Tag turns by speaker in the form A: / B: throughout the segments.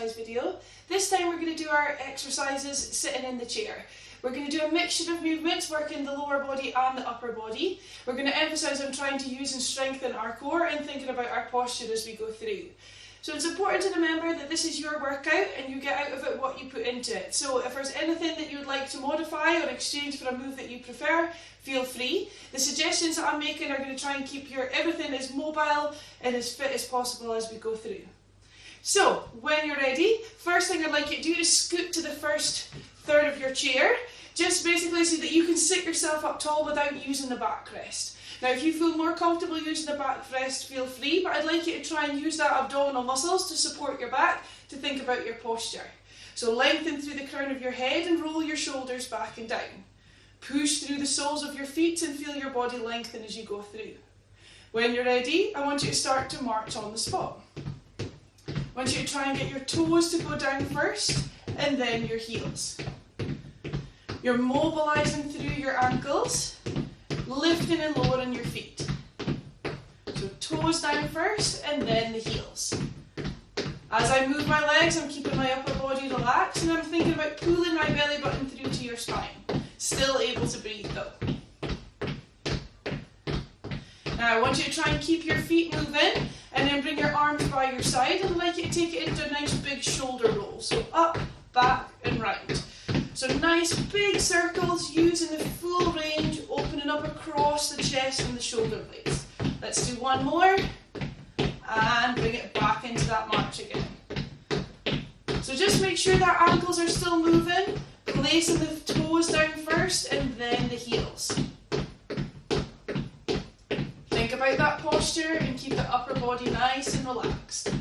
A: exercise video. This time we're going to do our exercises sitting in the chair. We're going to do a mixture of movements working the lower body and the upper body. We're going to emphasise on trying to use and strengthen our core and thinking about our posture as we go through. So it's important to remember that this is your workout and you get out of it what you put into it. So if there's anything that you would like to modify or exchange for a move that you prefer, feel free. The suggestions that I'm making are going to try and keep your everything as mobile and as fit as possible as we go through. So when you're ready, first thing I'd like you to do is scoot to the first third of your chair, just basically so that you can sit yourself up tall without using the backrest. Now if you feel more comfortable using the backrest, feel free, but I'd like you to try and use that abdominal muscles to support your back, to think about your posture. So lengthen through the crown of your head and roll your shoulders back and down. Push through the soles of your feet and feel your body lengthen as you go through. When you're ready, I want you to start to march on the spot. I want you to try and get your toes to go down first and then your heels. You're mobilising through your ankles, lifting and lowering your feet. So toes down first and then the heels. As I move my legs, I'm keeping my upper body relaxed and I'm thinking about pulling my belly button through to your spine. Still able to breathe though. Now I want you to try and keep your feet moving and then bring your arms by your side, and I'd like you to take it into a nice big shoulder roll. So up, back and round. So nice big circles using the full range, opening up across the chest and the shoulder blades. Let's do one more and bring it back into that march again. So just make sure that ankles are still moving, placing the toes down first and then the heels. Think about that posture and keep the upper body nice and relaxed.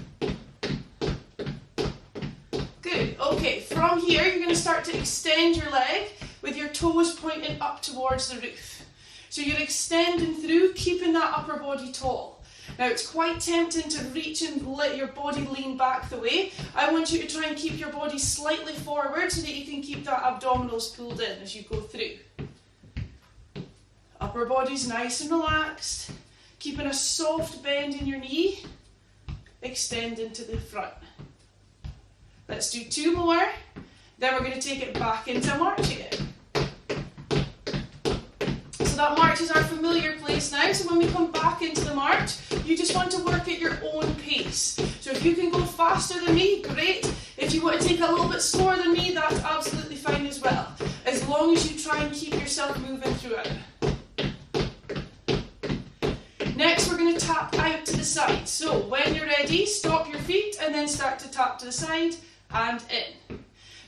A: Good. Okay, from here you're going to start to extend your leg with your toes pointing up towards the roof. So you're extending through, keeping that upper body tall. Now it's quite tempting to reach and let your body lean back the way. I want you to try and keep your body slightly forward so that you can keep that abdominals pulled in as you go through. Upper body's nice and relaxed. Keeping a soft bend in your knee, extending to the front. Let's do two more, then we're going to take it back into a march again. So that march is our familiar place now, so when we come back into the march, you just want to work at your own pace. So if you can go faster than me, great. If you want to take it a little bit slower than me, that's absolutely fine as well, as long as you try and keep yourself moving throughout. Next, we're going to tap out to the side. So when you're ready, stop your feet and then start to tap to the side and in.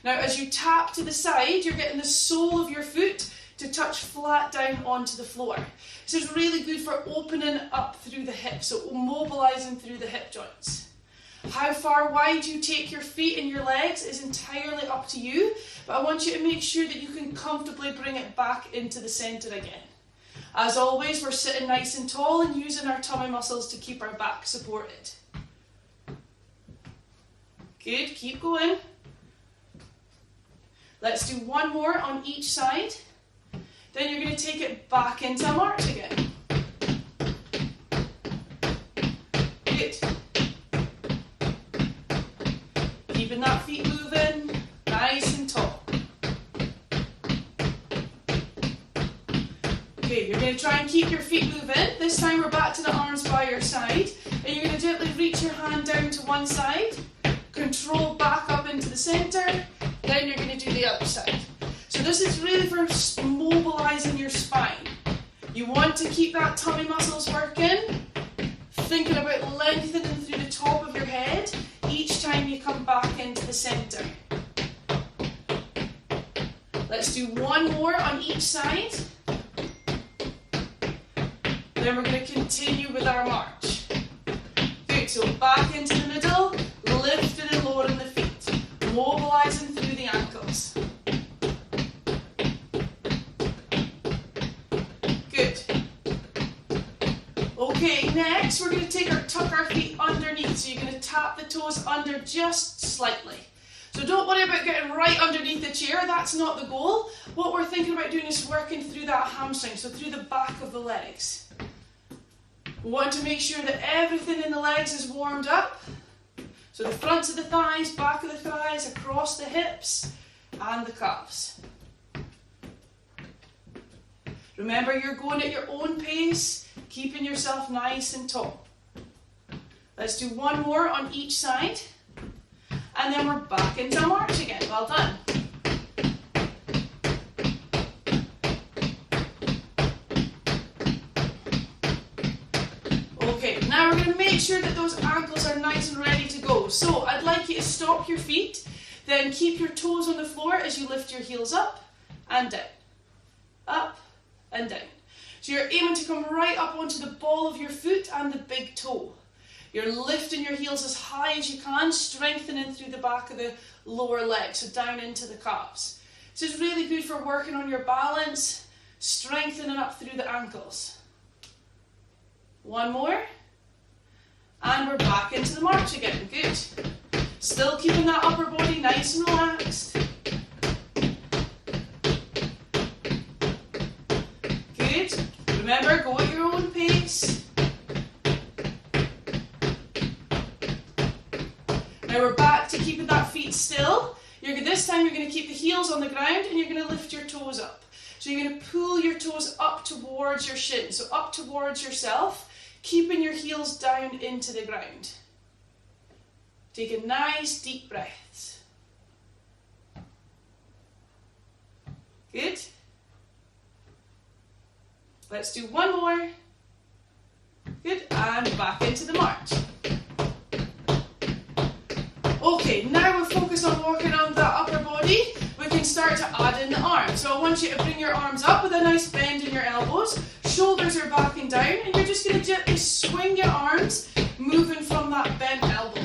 A: Now, as you tap to the side, you're getting the sole of your foot to touch flat down onto the floor. This is really good for opening up through the hips, so mobilising through the hip joints. How far wide you take your feet and your legs is entirely up to you, but I want you to make sure that you can comfortably bring it back into the centre again. As always, we're sitting nice and tall and using our tummy muscles to keep our back supported. Good, keep going. Let's do one more on each side. Then you're going to take it back into a march again. Good. Keeping that feet moving, nice and tall. Okay, you're going to try and keep your feet moving. This time we're back to the arms by your side. And you're going to gently reach your hand down to one side. Control back up into the centre. Then you're going to do the other side. So this is really for mobilising your spine. You want to keep that tummy muscles working. Thinking about lengthening through the top of your head each time you come back into the centre. Let's do one more on each side. Then we're going to continue with our march. Good, so back into the middle, lifting and lowering the feet, mobilising through the ankles. Good. Okay, next we're going to tuck our feet underneath, so you're going to tap the toes under just slightly. So don't worry about getting right underneath the chair, that's not the goal. What we're thinking about doing is working through that hamstring, so through the back of the legs. We want to make sure that everything in the legs is warmed up. So the fronts of the thighs, back of the thighs, across the hips and the calves. Remember, you're going at your own pace, keeping yourself nice and tall. Let's do one more on each side, and then we're back into a march again. Well done. Okay, now we're going to make sure that those ankles are nice and ready to go. So I'd like you to stop your feet, then keep your toes on the floor as you lift your heels up and down. Up and down. So you're aiming to come right up onto the ball of your foot and the big toe. You're lifting your heels as high as you can, strengthening through the back of the lower leg, so down into the calves. This is really good for working on your balance, strengthening up through the ankles. One more. And we're back into the march again. Good. Still keeping that upper body nice and relaxed. Good. Remember, go at your own pace. Now we're back to keeping that feet still. This time you're going to keep the heels on the ground and you're going to lift your toes up. So you're going to pull your toes up towards your shins, so up towards yourself, keeping your heels down into the ground. Take a nice deep breath. Good. Let's do one more. Good, and back into the march. Okay, now we're focused on working on the upper body. We can start to add in the arms. So I want you to bring your arms up with a nice bend in your elbows. Shoulders are backing down, and you're just going to gently swing your arms, moving from that bent elbow.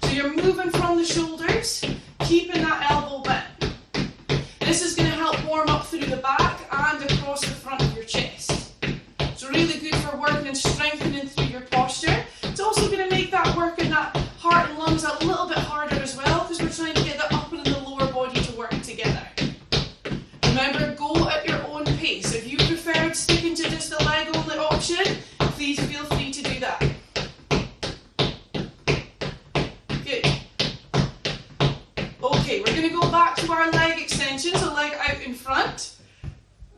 A: So you're moving from the shoulders, keeping that elbow bent. This is going to help warm up through the back and across the front of your chest. It's really good for working and strengthening through your posture. It's also going to make that work in that heart and lungs a little bit harder as well, because we're trying to get the upper and the lower body to work together. Remember, go at your own pace. If you preferred sticking to just the leg only option, please feel free to do that. Good. Okay, we're going to go back to our leg extension, so leg out in front.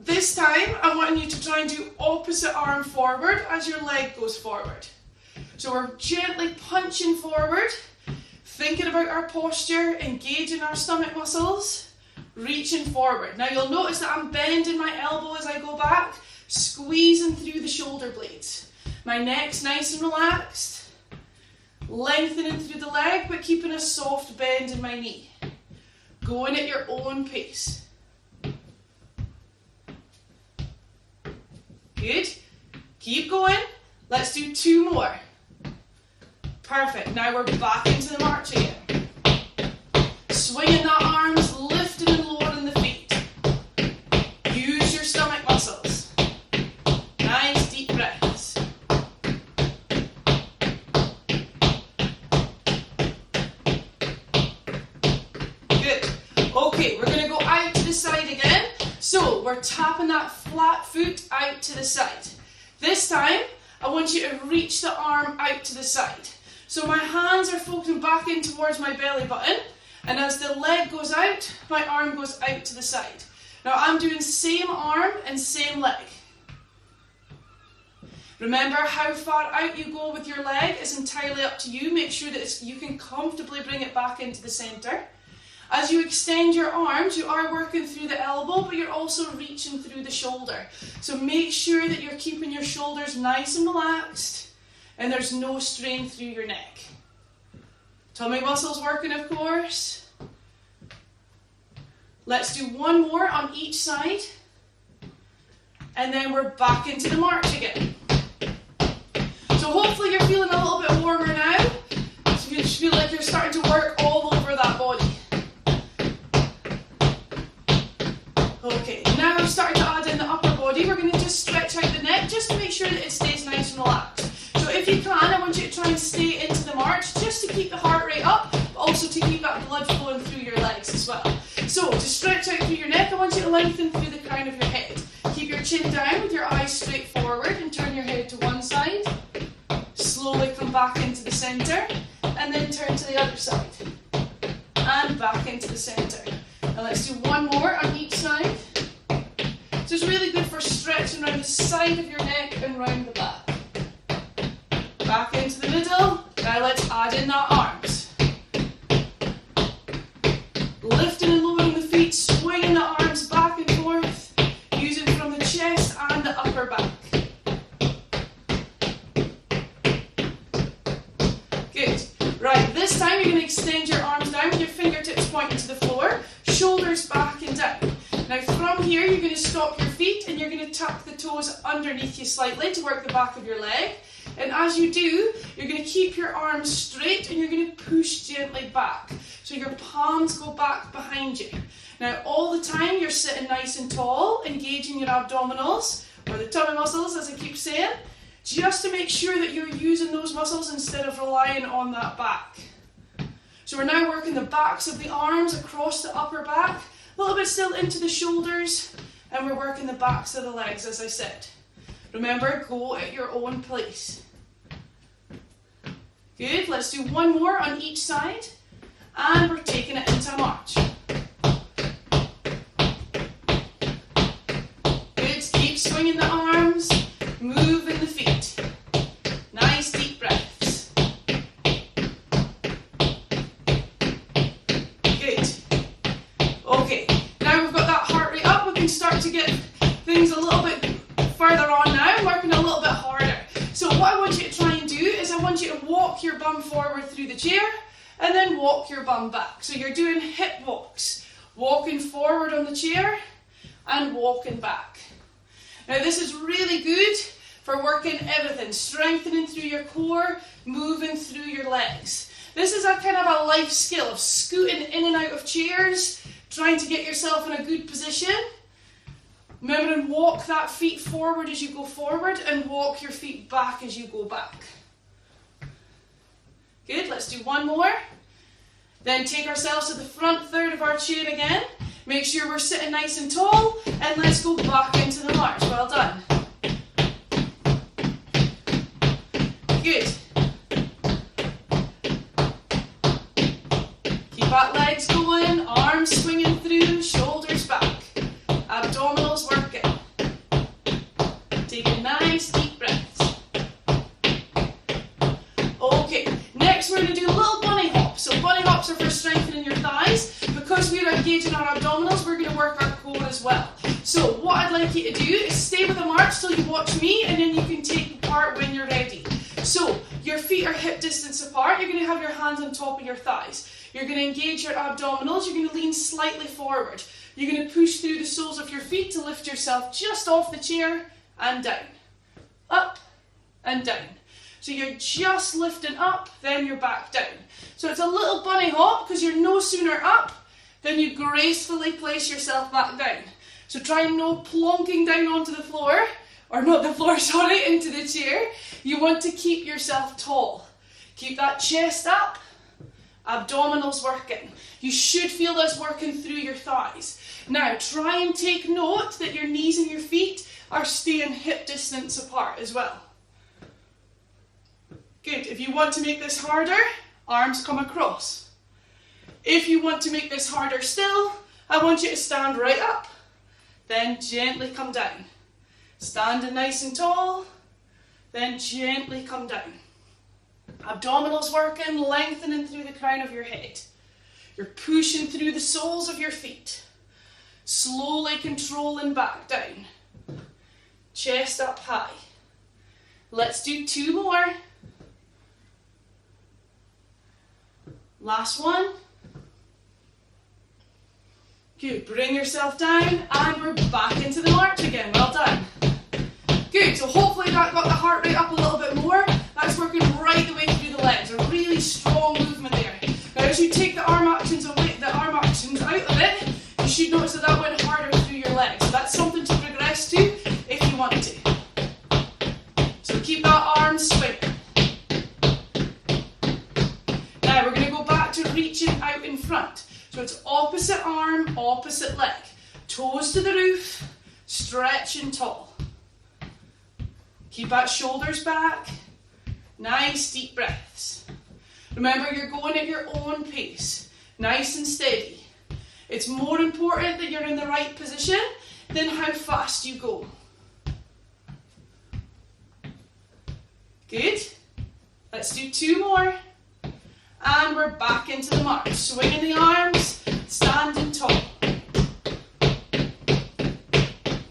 A: This time, I want you to try and do opposite arm forward as your leg goes forward. So we're gently punching forward, thinking about our posture, engaging our stomach muscles, reaching forward. Now you'll notice that I'm bending my elbow as I go back, squeezing through the shoulder blades. My neck's nice and relaxed, lengthening through the leg, but keeping a soft bend in my knee. Going at your own pace. Good. Keep going. Let's do two more. Perfect. Now we're back into the march again. Swinging the arms, lifting and lowering the feet. Use your stomach muscles. Nice deep breaths. Good. Okay, we're going to go out to the side again. So we're tapping that flat foot out to the side. This time, I want you to reach the arm out to the side. So my hands are focusing back in towards my belly button, and as the leg goes out, my arm goes out to the side. Now I'm doing same arm and same leg. Remember, how far out you go with your leg is entirely up to you. Make sure that you can comfortably bring it back into the centre. As you extend your arms, you are working through the elbow, but you're also reaching through the shoulder. So make sure that you're keeping your shoulders nice and relaxed, and there's no strain through your neck. Tummy muscles working, of course. Let's do one more on each side, and then we're back into the march again. So hopefully you're feeling a little bit warmer now. So you feel like you're starting to work all over that body. Okay, now I'm starting to add in the upper body. We're going to just stretch out the neck just to make sure that it stays nice and relaxed. So if you can, I want you to try and stay into the march just to keep the heart rate up, but also to keep that blood flowing through your legs as well. So to stretch out through your neck, I want you to lengthen through the crown of your head. Keep your chin down with your eyes straight forward and turn your head to one side. Slowly come back into the centre, and and then turn to the other side. And back into the centre. And let's do one more on each side. So it's really good for stretching around the side of your neck and round the back. Back into the middle. Now let's add in our arms. Lifting and lowering the feet, swinging the arms back and forth, using from the chest and the upper back. Good. Right, this time you're going to extend your arms down with your fingertips pointing to the floor, shoulders back and down. Now from here you're going to stop your feet and you're going to tuck the toes underneath you slightly to work the back of your leg. And as you do, you're going to keep your arms straight and you're going to push gently back. So your palms go back behind you. Now all the time you're sitting nice and tall, engaging your abdominals, or the tummy muscles as I keep saying, just to make sure that you're using those muscles instead of relying on that back. So we're now working the backs of the arms across the upper back, a little bit still into the shoulders, and we're working the backs of the legs as I said. Remember, go at your own pace. Good, let's do one more on each side, and we're taking it into a march. Good, keep swinging the arms, moving the feet. Nice deep breaths. Good. Okay, now we've got that heart rate up, we can start to get things a little bit further on now, working a little bit harder. So what I want you to try and do is I want you to walk your bum forward through the chair and then walk your bum back. So you're doing hip walks, walking forward on the chair and walking back. Now this is really good for working everything, strengthening through your core, moving through your legs. This is a kind of a life skill of scooting in and out of chairs, trying to get yourself in a good position. Remember to walk that feet forward as you go forward and walk your feet back as you go back. Good, let's do one more. Then take ourselves to the front third of our chair again. Make sure we're sitting nice and tall and let's go back into the march. Well done. Good. Keep that legs going, arms swinging through, shoulders back. Abdominals working. Taking nice deep breaths. Okay, next we're going to do a little bunny hop. So bunny hops are for strengthening your thighs. Because we're engaging our abdominals, we're going to work our core as well. So what I'd like you to do is stay with the march till you watch me and then you can take part when you're ready. So your feet are hip distance apart. You're going to have your hands on top of your thighs. You're going to engage your abdominals. You're going to lean slightly forward. You're going to push through the soles of your feet to lift yourself just off the chair and down. Up and down. So you're just lifting up, then you're back down. So it's a little bunny hop because you're no sooner up than you gracefully place yourself back down. So try no plonking down onto the floor, or not the floor, sorry, into the chair. You want to keep yourself tall. Keep that chest up, abdominals working. You should feel this working through your thighs. Now try and take note that your knees and your feet are staying hip distance apart as well. Good, if you want to make this harder, arms come across. If you want to make this harder still, I want you to stand right up, then gently come down. Standing nice and tall, then gently come down. Abdominals working, lengthening through the crown of your head. You're pushing through the soles of your feet. Slowly controlling back down. Chest up high. Let's do two more. Last one. Good, bring yourself down and we're back into the march again. Well done. Good, so hopefully that got the heart rate up a little bit more. That's working right the way through the legs. A really strong movement there. Now as you take the arm actions out of it, you should notice that that went harder through your legs. So that's something to progress to if you want to. So keep that arm swinging. Now we're going to go back to reaching out in front. So it's opposite arm, opposite leg. Toes to the roof, stretching tall. Keep that shoulders back. Nice deep breaths. Remember, you're going at your own pace, nice and steady. It's more important that you're in the right position than how fast you go. Good. Let's do 2 more. And we're back into the march. Swinging the arms, standing tall.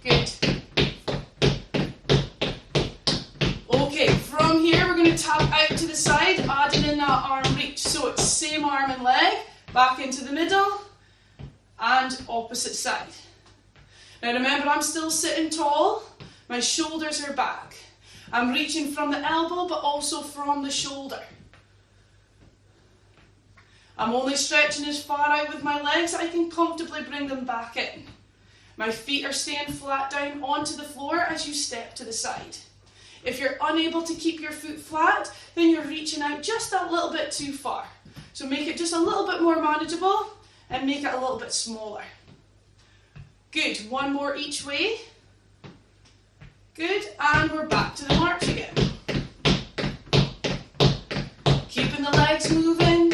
A: Good. Okay, from here we're going to tap out to the side, adding in that arm reach. So it's same arm and leg, back into the middle, and opposite side. Now remember, I'm still sitting tall, my shoulders are back. I'm reaching from the elbow, but also from the shoulder. I'm only stretching as far out with my legs that I can comfortably bring them back in. My feet are staying flat down onto the floor as you step to the side. If you're unable to keep your foot flat, then you're reaching out just that little bit too far. So make it just a little bit more manageable and make it a little bit smaller. Good, 1 more each way. Good, and we're back to the march again. Keeping the legs moving,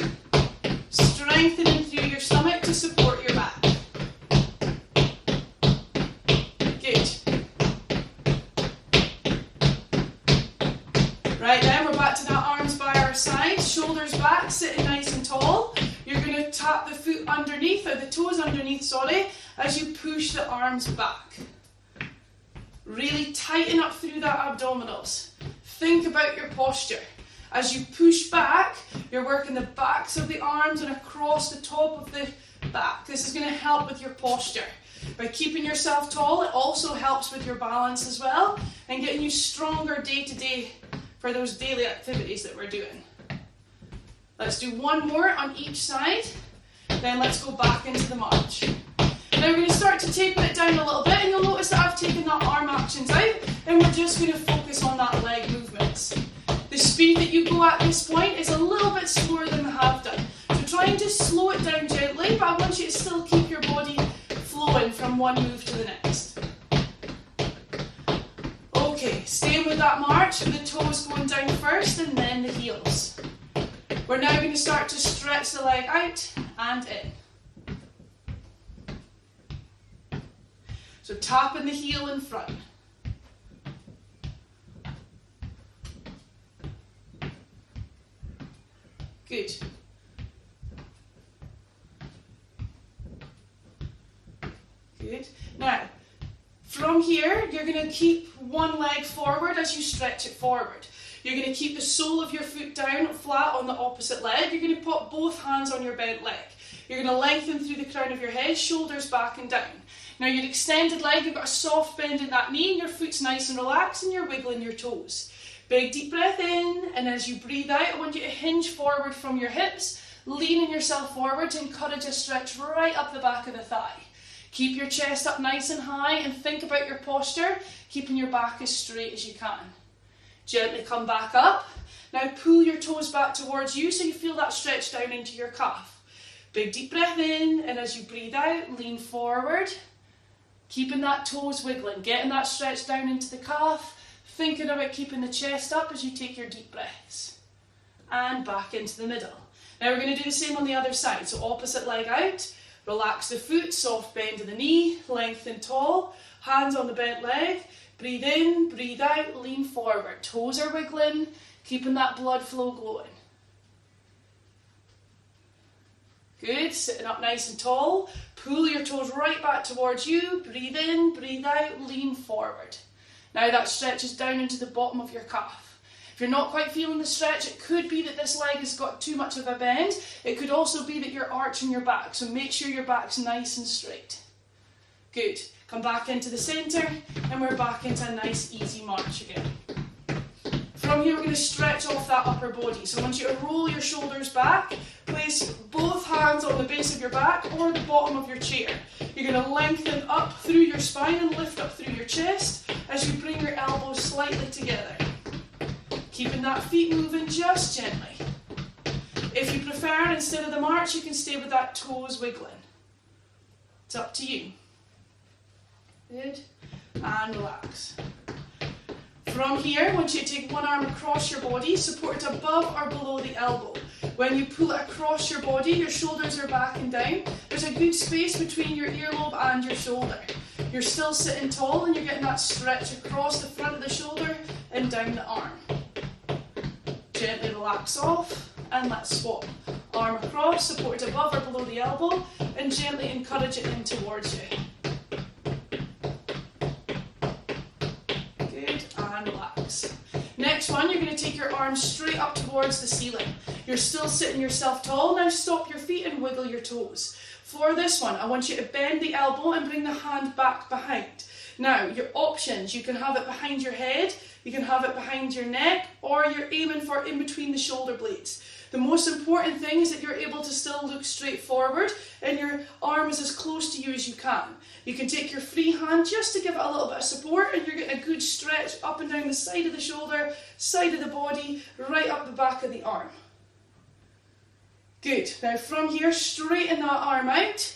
A: strengthening through your stomach to support your back. Good. Right then, we're back to that arms by our side, shoulders back, sitting nice and tall. You're going to tap the foot underneath, or the toes underneath, sorry, as you push the arms back. Really tighten up through that abdominals. Think about your posture. As you push back, you're working the backs of the arms and across the top of the back. This is going to help with your posture. By keeping yourself tall, it also helps with your balance as well and getting you stronger day to day for those daily activities that we're doing. Let's do 1 more on each side, then let's go back into the march. Now we're going to start to taper it down a little bit, and you'll notice that I've taken that arm actions out, and we're just going to focus on that leg movements. The speed that you go at this point is a little bit slower than we have done. So try and just slow it down gently, but I want you to still keep your body flowing from one move to the next. Okay, staying with that march, with the toes going down first and then the heels. We're now going to start to stretch the leg out and in. So tapping the heel in front. Good. Good. Now, from here, you're going to keep one leg forward as you stretch it forward. You're going to keep the sole of your foot down flat on the opposite leg. You're going to put both hands on your bent leg. You're going to lengthen through the crown of your head, shoulders back and down. Now your extended leg, you've got a soft bend in that knee and your foot's nice and relaxed and you're wiggling your toes. Big deep breath in, and as you breathe out, I want you to hinge forward from your hips, leaning yourself forward to encourage a stretch right up the back of the thigh. Keep your chest up nice and high and think about your posture, keeping your back as straight as you can. Gently come back up. Now pull your toes back towards you so you feel that stretch down into your calf. Big deep breath in, and as you breathe out, lean forward. Keeping that toes wiggling, getting that stretch down into the calf, thinking about keeping the chest up as you take your deep breaths. And back into the middle. Now we're going to do the same on the other side. So opposite leg out, relax the foot, soft bend in the knee, lengthen tall, hands on the bent leg, breathe in, breathe out, lean forward. Toes are wiggling, keeping that blood flow going. Good, sitting up nice and tall. Pull your toes right back towards you. Breathe in, breathe out, lean forward. Now that stretches down into the bottom of your calf. If you're not quite feeling the stretch, it could be that this leg has got too much of a bend. It could also be that you're arching your back, so make sure your back's nice and straight. Good. Come back into the centre, and we're back into a nice easy march again. From here, we're going to stretch off that upper body. So I want you to roll your shoulders back, place both hands on the base of your back or the bottom of your chair. You're going to lengthen up through your spine and lift up through your chest as you bring your elbows slightly together. Keeping that feet moving just gently. If you prefer, instead of the march, you can stay with that toes wiggling. It's up to you. Good. And relax. From here, I want you to take one arm across your body, support it above or below the elbow. When you pull it across your body, your shoulders are back and down. There's a good space between your earlobe and your shoulder. You're still sitting tall and you're getting that stretch across the front of the shoulder and down the arm. Gently relax off and let's swap. Arm across, support it above or below the elbow, and gently encourage it in towards you. Good, and relax. Next one, you're going to take your arms straight up towards the ceiling. You're still sitting yourself tall. Now stop your feet and wiggle your toes. For this one, I want you to bend the elbow and bring the hand back behind. Now, your options, you can have it behind your head, you can have it behind your neck, or you're aiming for in between the shoulder blades. The most important thing is that you're able to still look straight forward and your arm is as close to you as you can. You can take your free hand just to give it a little bit of support and you're getting a good stretch up and down the side of the shoulder, side of the body, right up the back of the arm. Good. Now from here, straighten that arm out.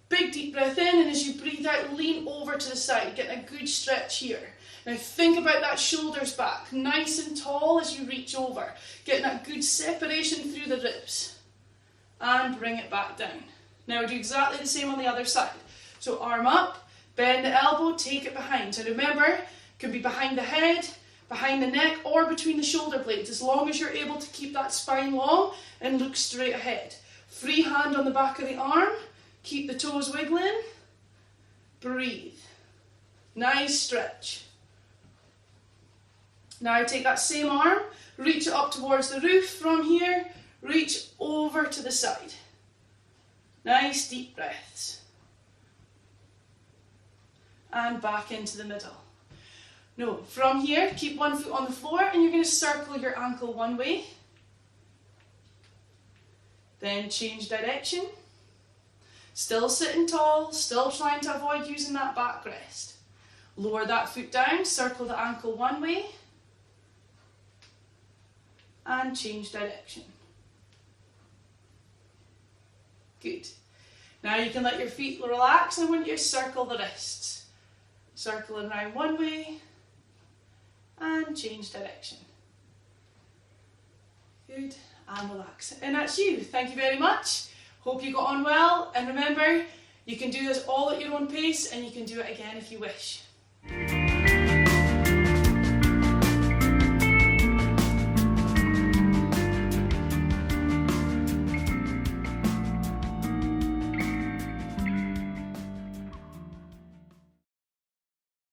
A: Big deep breath in, and as you breathe out, lean over to the side, getting a good stretch here. Now think about that shoulders back, nice and tall as you reach over, getting that good separation through the ribs. And bring it back down. Now do exactly the same on the other side. So arm up, bend the elbow, take it behind. So remember, it could be behind the head, behind the neck, or between the shoulder blades, as long as you're able to keep that spine long and look straight ahead. Free hand on the back of the arm, keep the toes wiggling, breathe. Nice stretch. Now take that same arm, reach it up towards the roof. From here, reach over to the side. Nice deep breaths. And back into the middle. No, from here, keep one foot on the floor and you're going to circle your ankle one way. Then change direction. Still sitting tall, still trying to avoid using that backrest. Lower that foot down, circle the ankle one way. And change direction. Good. Now you can let your feet relax and I want you to circle the wrists. Circling around one way and change direction. Good, and relax. And that's you. Thank you very much. Hope you got on well, and remember, you can do this all at your own pace and you can do it again if you wish.